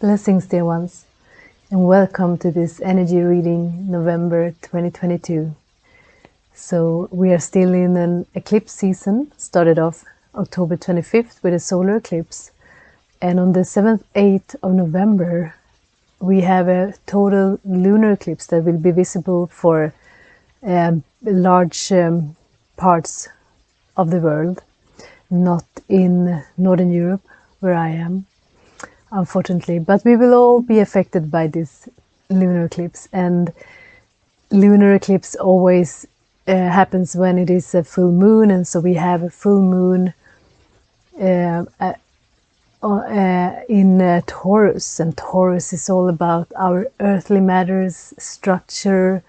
Blessings, dear ones, and welcome to this energy reading November 2022. So we are still in an eclipse season, started off October 25th with a solar eclipse, and on the 7th, 8th of November we have a total lunar eclipse that will be visible for large parts of the world, not in Northern Europe where I am, unfortunately, but we will all be affected by this lunar eclipse. And lunar eclipse always happens when it is a full moon, and so we have a full moon in Taurus, and Taurus is all about our earthly matters, structure,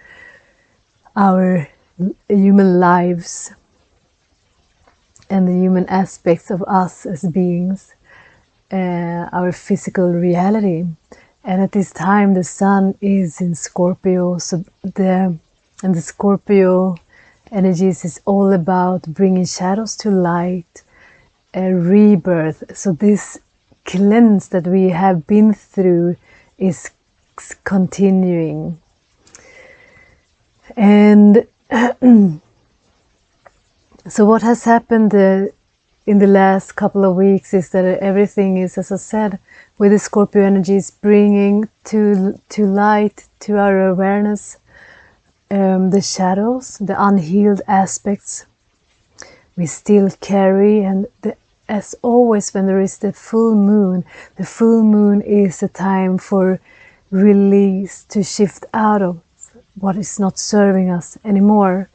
our human lives, and the human aspects of us as beings. Our physical reality. And at this time the sun is in Scorpio, so the Scorpio energies is all about bringing shadows to light, a rebirth. So this cleanse that we have been through is continuing. And so what has happened in the last couple of weeks is that everything is, as I said, with the Scorpio energies bringing to light, to our awareness, the shadows, the unhealed aspects we still carry. And as always, when there is the full moon is a time for release, to shift out of what is not serving us anymore.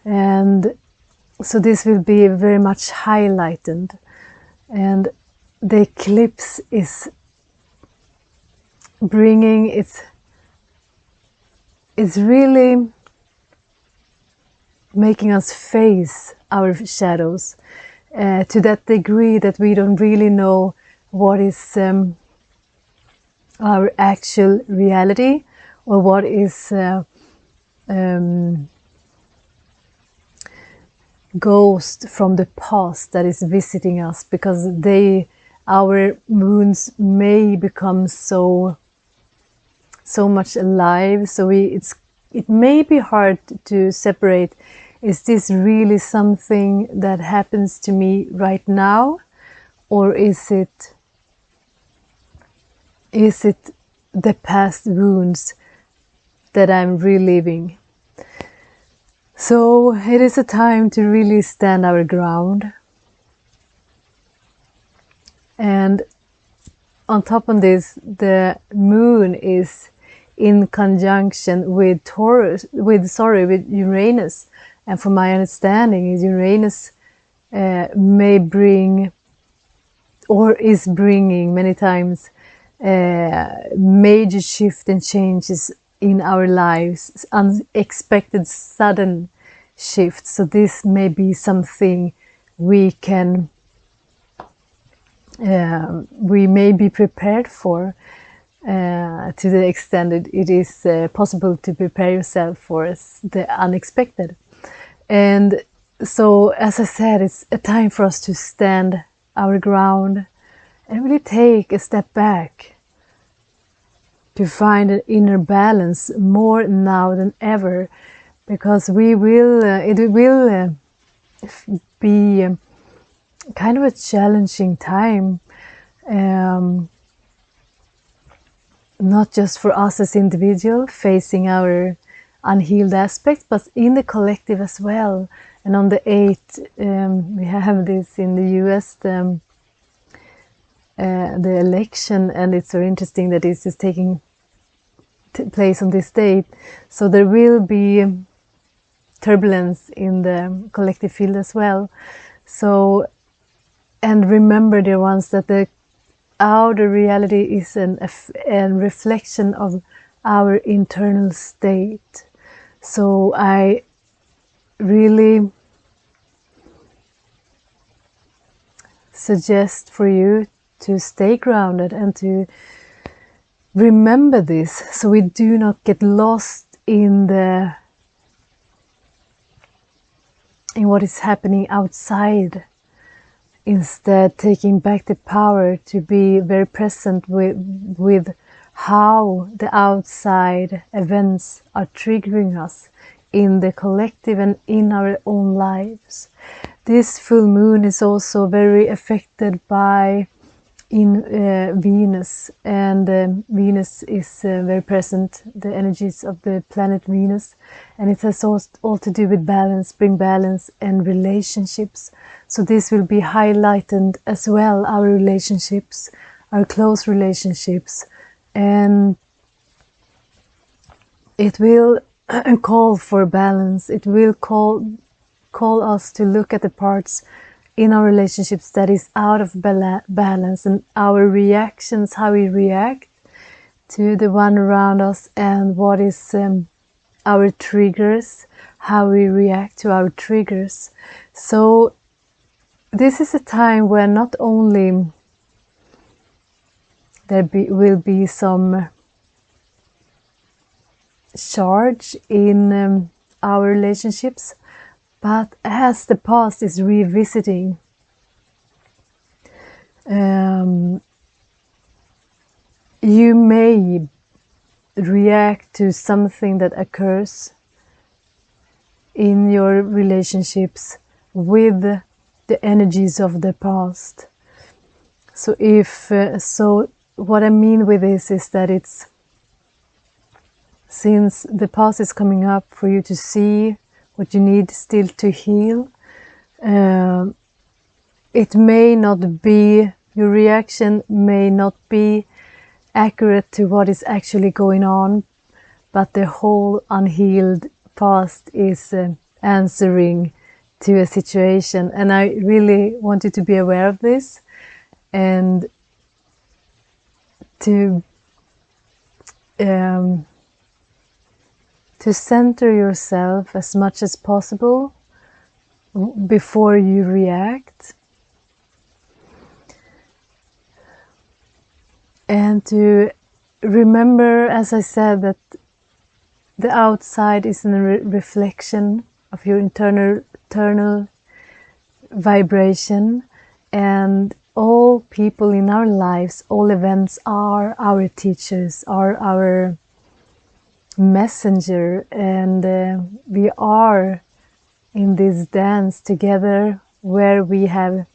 And so this will be very much highlighted, and the eclipse is bringing it's really making us face our shadows to that degree that we don't really know what is our actual reality, or what is ghost from the past that is visiting us, because our moons may become so much alive. So it may be hard to separate, is this really something that happens to me right now, or is it the past wounds that I'm reliving? So it is a time to really stand our ground. And on top of this, the moon is in conjunction with Uranus. And from my understanding, Uranus may bring, or is bringing many times, major shift and changes in our lives, unexpected sudden shifts. So this may be something we may be prepared for, to the extent it is possible to prepare yourself for the unexpected. And so, as I said, it's a time for us to stand our ground and really take a step back, to find an inner balance more now than ever, because it will be kind of a challenging time, not just for us as individuals facing our unhealed aspects, but in the collective as well. And on the 8th, we have this in the US, the election, and it's very interesting that this is taking place on this date. So there will be turbulence in the collective field as well. So, and remember, dear ones, that the outer reality is a reflection of our internal state. So I really suggest for you to stay grounded and to remember this, so we do not get lost in what is happening outside instead taking back the power to be very present with how the outside events are triggering us in the collective and in our own lives. This full moon is also very affected by Venus, and Venus is very present, the energies of the planet Venus, and it has all to do with balance, bring balance and relationships. So this will be highlighted as well, our relationships, our close relationships, and it will call for balance. It will call us to look at the parts in our relationships that is out of balance, and our reactions, how we react to the one around us, and what is our triggers, how we react to our triggers. So this is a time where not only will be some charge in our relationships, but as the past is revisiting, you may react to something that occurs in your relationships with the energies of the past. So what I mean with this is that it's, since the past is coming up for you to see what you need still to heal, it may not be, your reaction may not be accurate to what is actually going on, but the whole unhealed past is answering to a situation. And I really want you to be aware of this, and to center yourself as much as possible before you react, and to remember, as I said, that the outside is a reflection of your internal vibration, and all people in our lives, all events are our teachers, are our messenger, and we are in this dance together where we have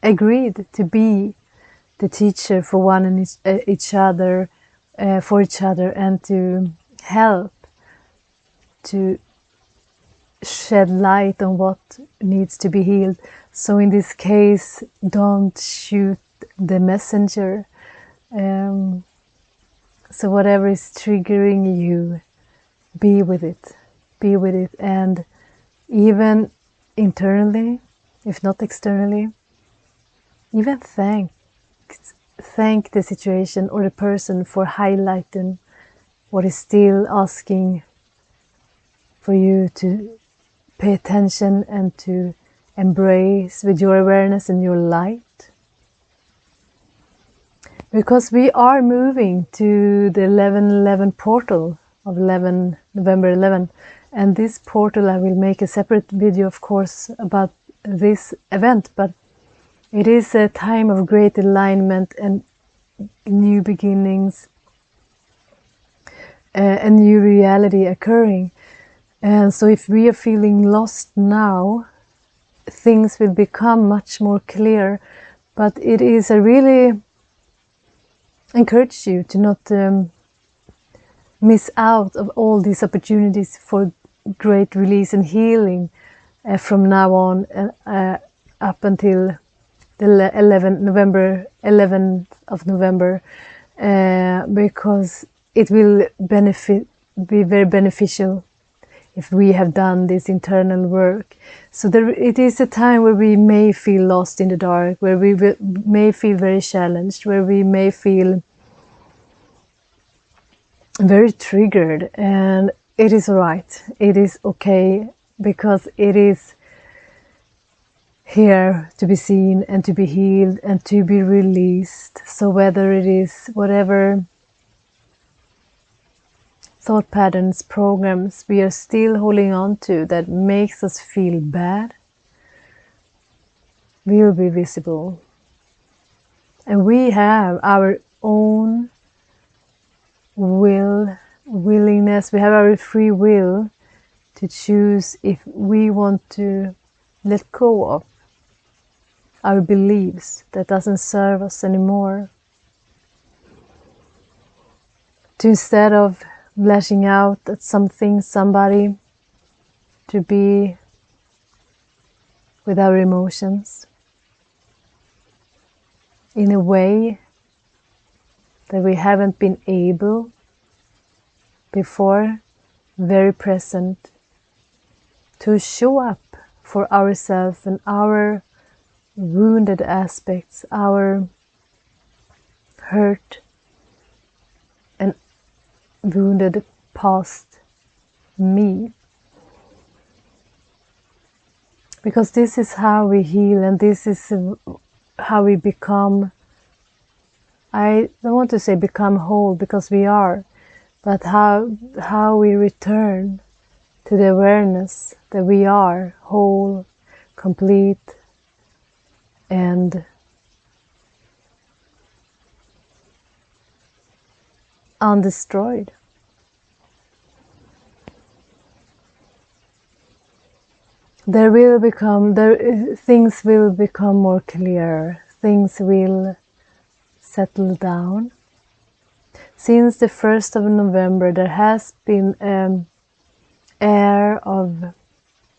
agreed to be the teacher for one and each other, for each other, and to help to shed light on what needs to be healed. So in this case, don't shoot the messenger. So whatever is triggering you, be with it, and even internally, if not externally, even thank the situation or the person for highlighting what is still asking for you to pay attention and to embrace with your awareness and your light. Because we are moving to the 11/11 portal of November 11, and this portal, I will make a separate video, of course, about this event, but it is a time of great alignment and new beginnings, a new reality occurring. And so if we are feeling lost now, things will become much more clear. But it is a really encourage you to not miss out of all these opportunities for great release and healing from now on up until the 11th of November, because it will be very beneficial if we have done this internal work. So it is a time where we may feel lost in the dark, where we may feel very challenged, where we may feel very triggered, and it is right. It is okay, because it is here to be seen and to be healed and to be released. So whether it is whatever thought patterns, programs we are still holding on to that makes us feel bad will be visible. And we have our own willingness, we have our free will to choose if we want to let go of our beliefs that doesn't serve us anymore. To instead of lashing out at something, somebody, to be with our emotions in a way that we haven't been able before, very present, to show up for ourselves and our wounded aspects, our hurt and wounded past me. Because this is how we heal, and this is how we become, I don't want to say become whole, because we are, but how we return to the awareness that we are whole, complete, and undestroyed. Things will become more clear, things will settle down. Since the 1st of November there has been an air of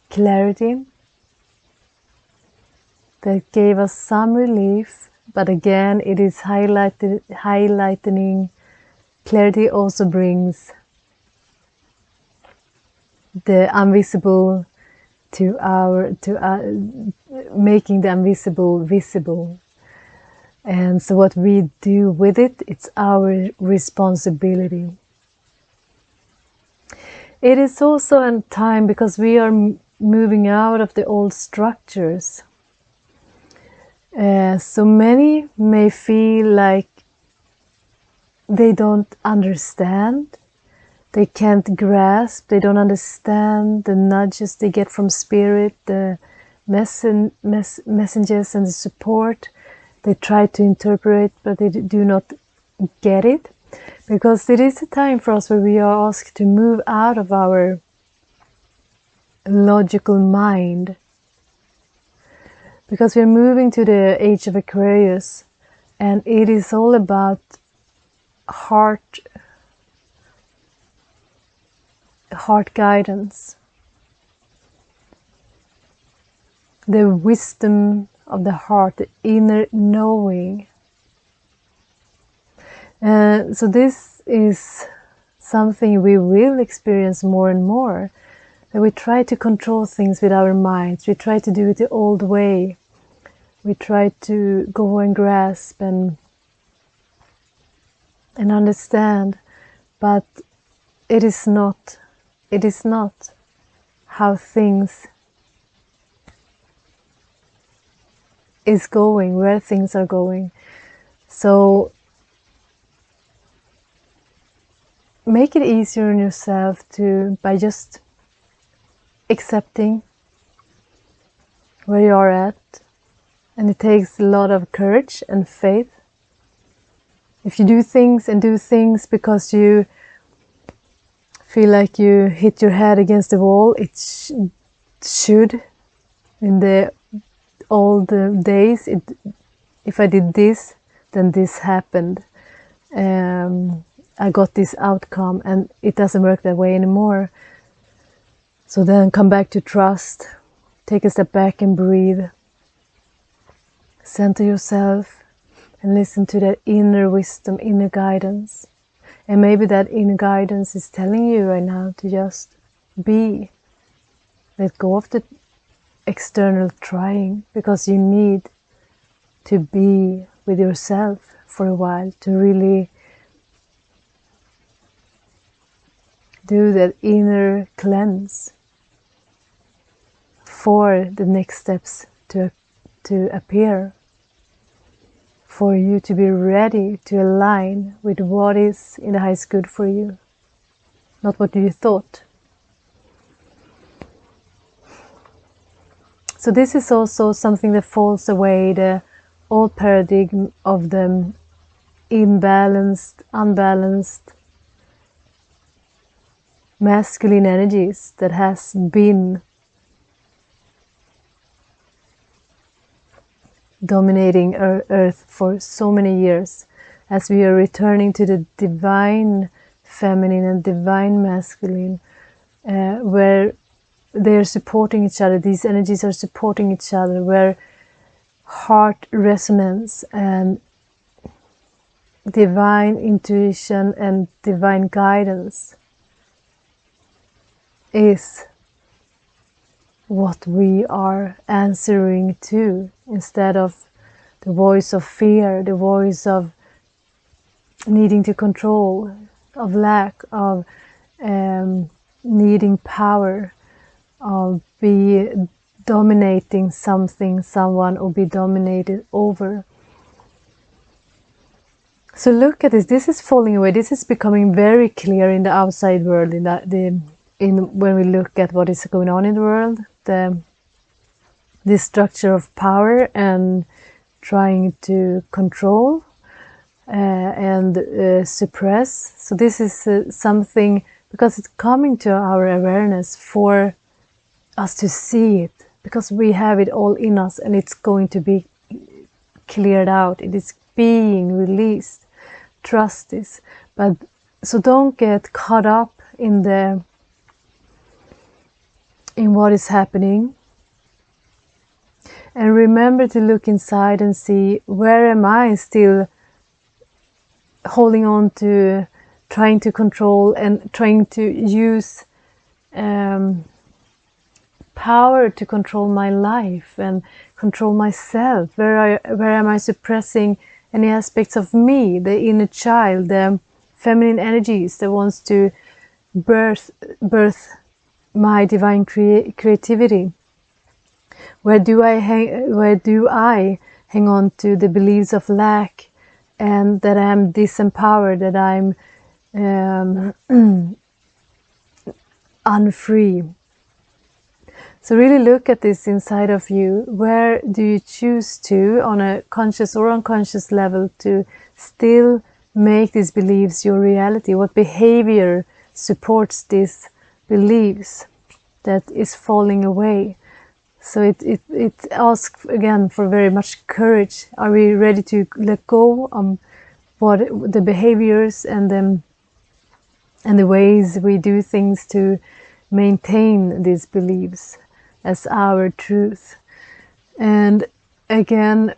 clarity that gave us some relief, but again it is highlighting. Clarity also brings the invisible to making the invisible visible. And so what we do with it, it's our responsibility. It is also a time because we are moving out of the old structures. So many may feel like they don't understand, they can't grasp, they don't understand the nudges they get from spirit, the messengers and the support. They try to interpret, but they do not get it. Because it is a time for us where we are asked to move out of our logical mind. Because we're moving to the age of Aquarius, and it is all about heart guidance, the wisdom of the heart, the inner knowing. So this is something we will experience more and more, that we try to control things with our minds, we try to do it the old way, we try to go and grasp and understand, but it is not how things is going, where things are going. So make it easier on yourself by just accepting where you are at, and it takes a lot of courage and faith. If you do things because you feel like you hit your head against the wall, it should. In the old days, if I did this, then this happened. I got this outcome, and it doesn't work that way anymore. So then come back to trust, take a step back and breathe. Center yourself and listen to that inner wisdom, inner guidance. And maybe that inner guidance is telling you right now to just be. Let go of the external trying, because you need to be with yourself for a while to really do that inner cleanse for the next steps to appear, for you to be ready to align with what is in the highest good for you. not what you thought. So this is also something that falls away, the old paradigm of the imbalanced, unbalanced masculine energies that has been dominating Earth for so many years, as we are returning to the divine feminine and divine masculine, where they are supporting each other. These energies are supporting each other, where heart resonance and divine intuition and divine guidance is what we are answering to, instead of the voice of fear, the voice of needing to control, of lack, of needing power, of be dominating something, someone, or be dominated over. So look at this. This is falling away. This is becoming very clear in the outside world. When we look at what is going on in the world, this structure of power and trying to control and suppress. So this is something, because it's coming to our awareness for us to see it, because we have it all in us, and it's going to be cleared out. It is being released. Trust this. But so don't get caught up in what is happening, and remember to look inside and see, where am I still holding on to, trying to control and trying to use power to control my life and control myself? Where am I suppressing any aspects of me, the inner child, the feminine energies that wants to birth my divine creativity? Where do I hang on to the beliefs of lack, and that I'm disempowered, that I'm unfree? So really look at this inside of you. Where do you choose to, on a conscious or unconscious level, to still make these beliefs your reality? What behavior supports these beliefs that is falling away? So it asks again for very much courage. Are we ready to let go what the behaviors and the ways we do things to maintain these beliefs as our truth? And again,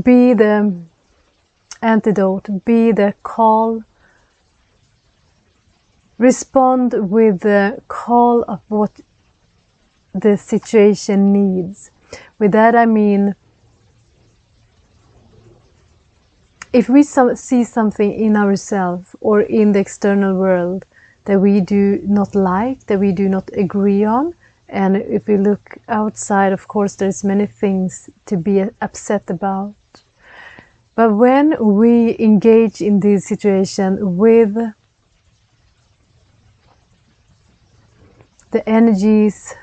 be the antidote, be the call. Respond with the call of what the situation needs. With that I mean, if we see something in ourselves or in the external world that we do not like, that we do not agree on, and if we look outside, of course there's many things to be upset about. But when we engage in this situation with the energies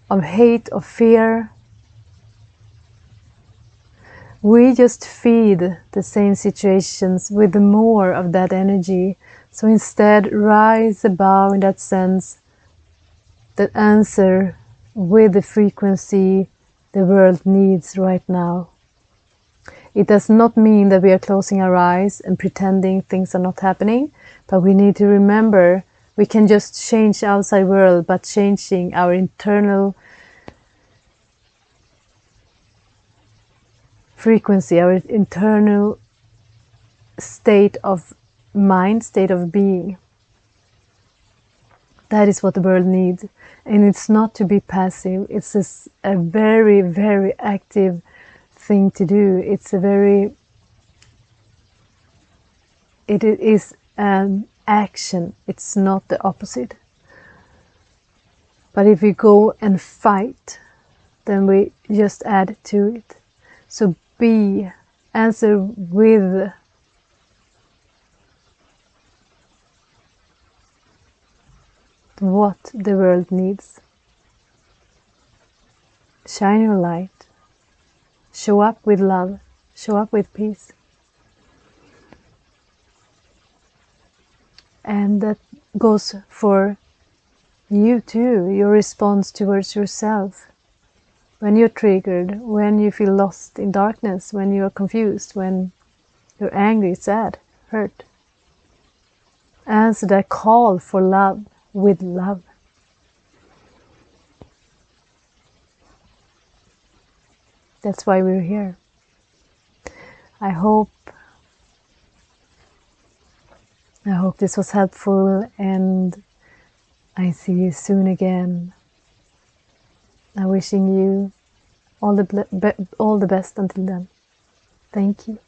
of hate, of fear, we just feed the same situations with more of that energy. So instead, rise above in that sense, that answer with the frequency the world needs right now. It does not mean that we are closing our eyes and pretending things are not happening, but we need to remember we can just change the outside world, but changing our internal frequency, our internal state of mind, state of being. That is what the world needs. And it's not to be passive. It's a very, very active thing to do. It is an action. It's not the opposite. But if we go and fight, then we just add to it. So answer with what the world needs. Shine your light. Show up with love. Show up with peace. And that goes for you too, your response towards yourself. When you're triggered, when you feel lost in darkness, when you're confused, when you're angry, sad, hurt. Answer that call for love with love. That's why we're here. I hope this was helpful, and I see you soon again. I'm wishing you all the best until then. Thank you.